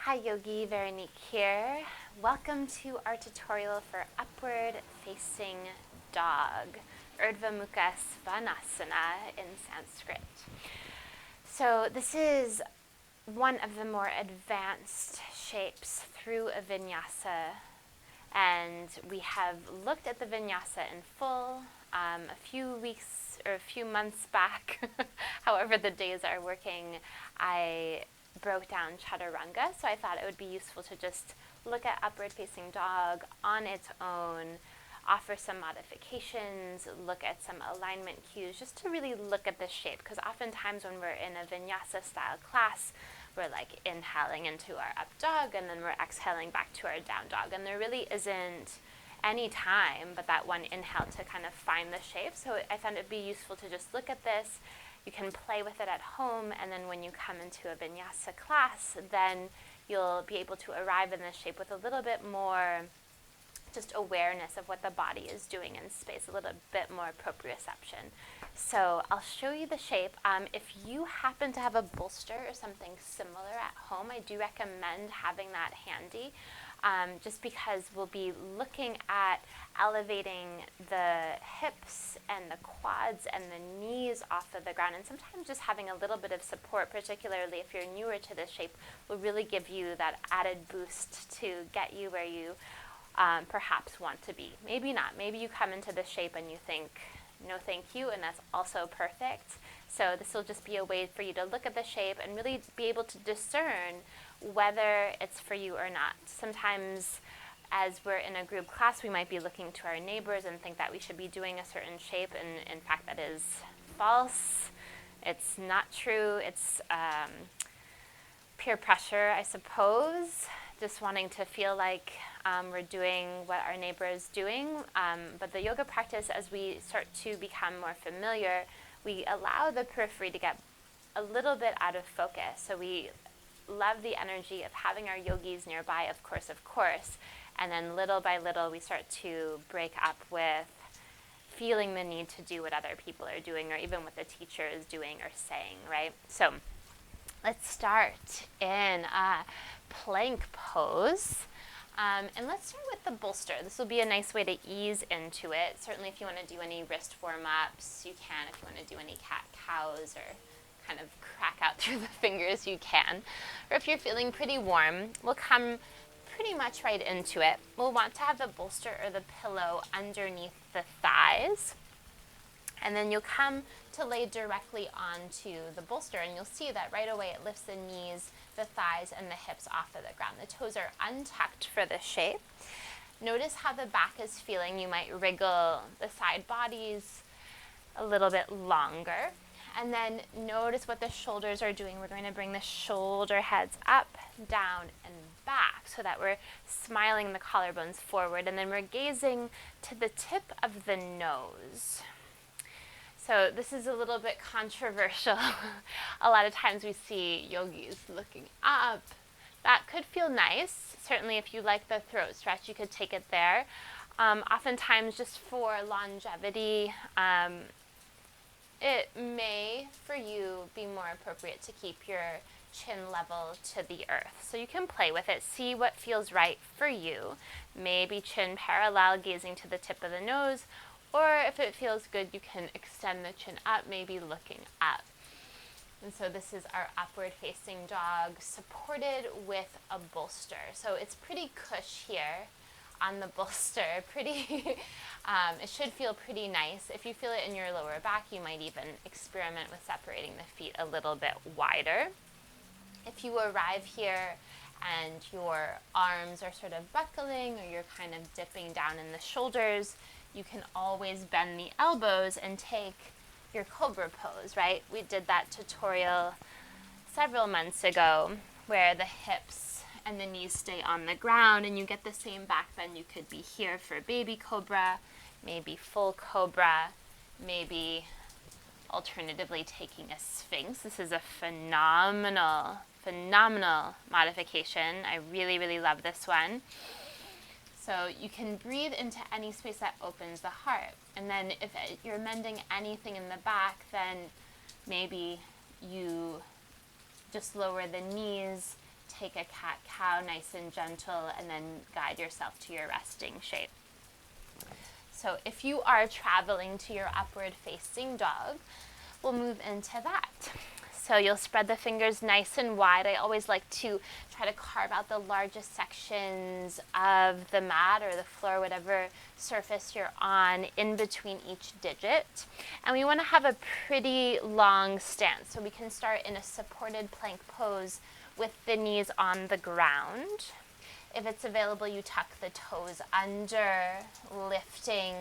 Hi Yogi, Veronique here. Welcome to our tutorial for upward facing dog, Urdhva Mukha Svanasana in Sanskrit. So this is one of the more advanced shapes through a vinyasa, and we have looked at the vinyasa in full a few weeks or a few months back. However the days are working, I broke down chaturanga, so I thought it would be useful to just look at upward facing dog on its own, offer some modifications, look at some alignment cues, just to really look at this shape, because oftentimes when we're in a vinyasa style class, we're like inhaling into our up dog and then we're exhaling back to our down dog, and there really isn't any time but that one inhale to kind of find the shape. So I found it'd be useful to just look at this. You can play with it at home, and then when you come into a vinyasa class, then you'll be able to arrive in this shape with a little bit more just awareness of what the body is doing in space, a little bit more proprioception. So I'll show you the shape. If you happen to have a bolster or something similar at home, I do recommend having that handy. Just because we'll be looking at elevating the hips and the quads and the knees off of the ground, and sometimes just having a little bit of support, particularly if you're newer to this shape, will really give you that added boost to get you where you perhaps want to be. Maybe not. Maybe you come into this shape and you think, no thank you, and that's also perfect. So this will just be a way for you to look at the shape and really be able to discern whether it's for you or not. Sometimes as we're in a group class, we might be looking to our neighbors and think that we should be doing a certain shape, and in fact that is false. It's not true. It's peer pressure, I suppose, just wanting to feel like we're doing what our neighbor is doing. But the yoga practice, as we start to become more familiar, we allow the periphery to get a little bit out of focus. So we love the energy of having our yogis nearby, of course, and then little by little we start to break up with feeling the need to do what other people are doing, or even what the teacher is doing or saying, right? So let's start in a plank pose. And let's start with the bolster. This will be a nice way to ease into it. Certainly if you want to do any wrist warm-ups, you can. If you want to do any cat-cows or kind of crack out through the fingers, you can. Or if you're feeling pretty warm, we'll come pretty much right into it. We'll want to have the bolster or the pillow underneath the thighs. And then you'll come to lay directly onto the bolster, and you'll see that right away it lifts the knees, the thighs, and the hips off of the ground. The toes are untucked for this shape. Notice how the back is feeling. You might wriggle the side bodies a little bit longer. And then notice what the shoulders are doing. We're going to bring the shoulder heads up, down, and back so that we're smiling the collarbones forward. And then we're gazing to the tip of the nose. So this is a little bit controversial. A lot of times we see yogis looking up. That could feel nice. Certainly if you like the throat stretch, you could take it there. Oftentimes just for longevity, it may, for you, be more appropriate to keep your chin level to the earth. So you can play with it, see what feels right for you. Maybe chin parallel, gazing to the tip of the nose, or if it feels good, you can extend the chin up, maybe looking up. And so this is our upward facing dog, supported with a bolster. So it's pretty cush here on the bolster, it should feel pretty nice. If you feel it in your lower back, you might even experiment with separating the feet a little bit wider. If you arrive here and your arms are sort of buckling, or you're kind of dipping down in the shoulders, you can always bend the elbows and take your cobra pose, right? We did that tutorial several months ago where the hips and the knees stay on the ground and you get the same back bend. You could be here for baby cobra, maybe full cobra, maybe alternatively taking a sphinx. This is a phenomenal modification. I really love this one. So you can breathe into any space that opens the heart. And then if you're mending anything in the back, then maybe you just lower the knees, take a cat-cow, nice and gentle, and then guide yourself to your resting shape. So if you are traveling to your upward facing dog, we'll move into that. So you'll spread the fingers nice and wide. I always like to try to carve out the largest sections of the mat or the floor, whatever surface you're on, in between each digit. And we want to have a pretty long stance. So we can start in a supported plank pose with the knees on the ground. If it's available, you tuck the toes under, lifting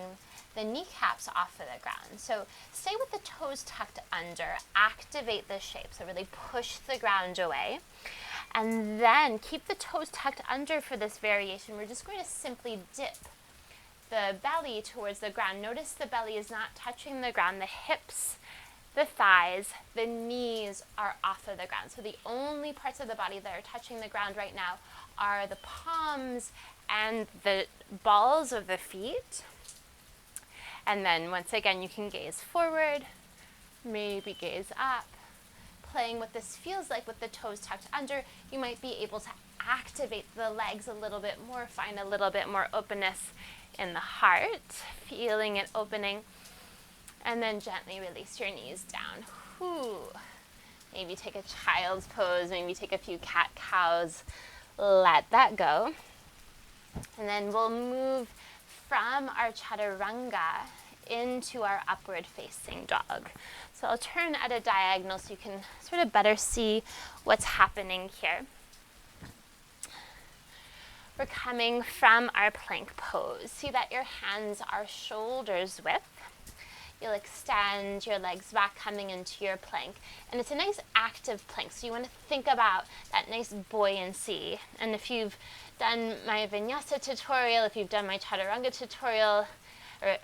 the kneecaps off of the ground. So stay with the toes tucked under, activate the shape, so really push the ground away. And then keep the toes tucked under for this variation. We're just going to simply dip the belly towards the ground. Notice the belly is not touching the ground. The hips, the thighs, the knees are off of the ground. So the only parts of the body that are touching the ground right now are the palms and the balls of the feet. And then once again, you can gaze forward, maybe gaze up. Playing what this feels like with the toes tucked under, you might be able to activate the legs a little bit more, find a little bit more openness in the heart, feeling it opening. And then gently release your knees down. Whew. Maybe take a child's pose, maybe take a few cat-cows. Let that go. And then we'll move from our chaturanga into our upward facing dog. So I'll turn at a diagonal so you can sort of better see what's happening here. We're coming from our plank pose. See that your hands are shoulders width. You'll extend your legs back, coming into your plank. And it's a nice active plank, so you want to think about that nice buoyancy. And if you've done my vinyasa tutorial, if you've done my chaturanga tutorial, or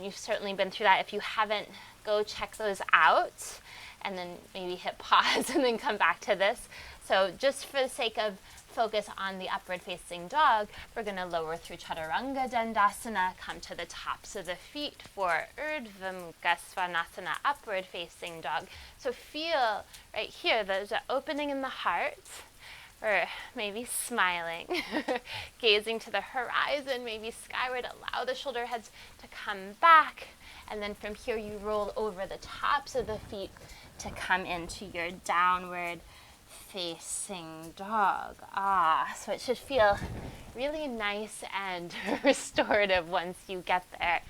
you've certainly been through that. If you haven't, go check those out, and then maybe hit pause and then come back to this. So just for the sake of focus on the upward facing dog, we're going to lower through chaturanga dandasana, come to the tops of the feet for urdhva mukha svanasana, upward facing dog. So feel right here, there's an opening in the heart, or maybe smiling, gazing to the horizon, maybe skyward. Allow the shoulder heads to come back, and then from here you roll over the tops of the feet to come into your downward facing dog. So it should feel really nice and restorative once you get there.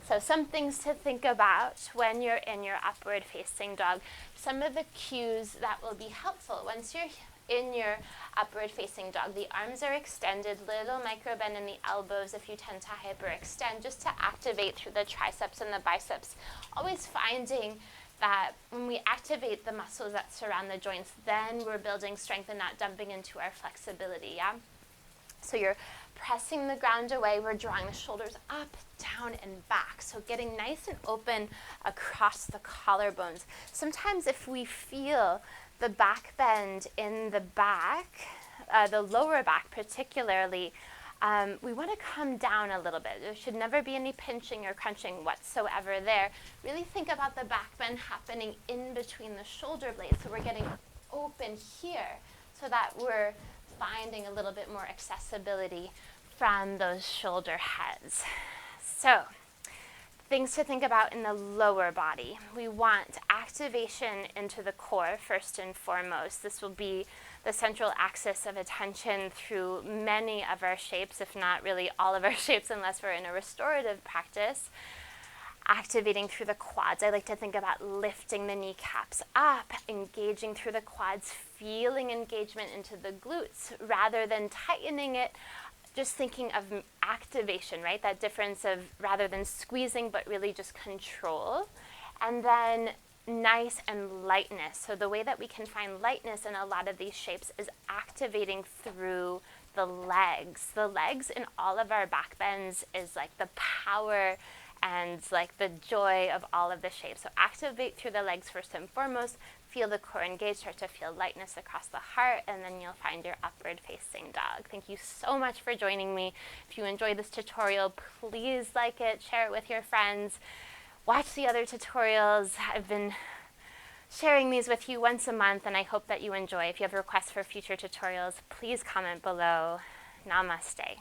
So some things to think about when you're in your upward facing dog. Some of the cues that will be helpful once you're in your upward facing dog. The arms are extended, little micro bend in the elbows if you tend to hyperextend, just to activate through the triceps and the biceps. Always finding that when we activate the muscles that surround the joints, then we're building strength and not dumping into our flexibility, yeah? So you're pressing the ground away, we're drawing the shoulders up, down, and back. So getting nice and open across the collarbones. Sometimes if we feel the back bend in the back, the lower back particularly, we want to come down a little bit. There should never be any pinching or crunching whatsoever there. Really think about the back bend happening in between the shoulder blades. So we're getting open here so that we're finding a little bit more accessibility from those shoulder heads. So things to think about in the lower body. We want activation into the core first and foremost. This will be the central axis of attention through many of our shapes, if not really all of our shapes, unless we're in a restorative practice. Activating through the quads. I like to think about lifting the kneecaps up, engaging through the quads, feeling engagement into the glutes rather than tightening it. Just thinking of activation, right? That difference of rather than squeezing, but really just control. And then nice and lightness. So the way that we can find lightness in a lot of these shapes is activating through the legs. The legs in all of our back bends is like the power and like the joy of all of the shapes. So activate through the legs first and foremost. Feel the core engage, start to feel lightness across the heart, and then you'll find your upward facing dog. Thank you so much for joining me. If you enjoyed this tutorial, please like it, share it with your friends. Watch the other tutorials. I've been sharing these with you once a month, and I hope that you enjoy. If you have requests for future tutorials, please comment below. Namaste.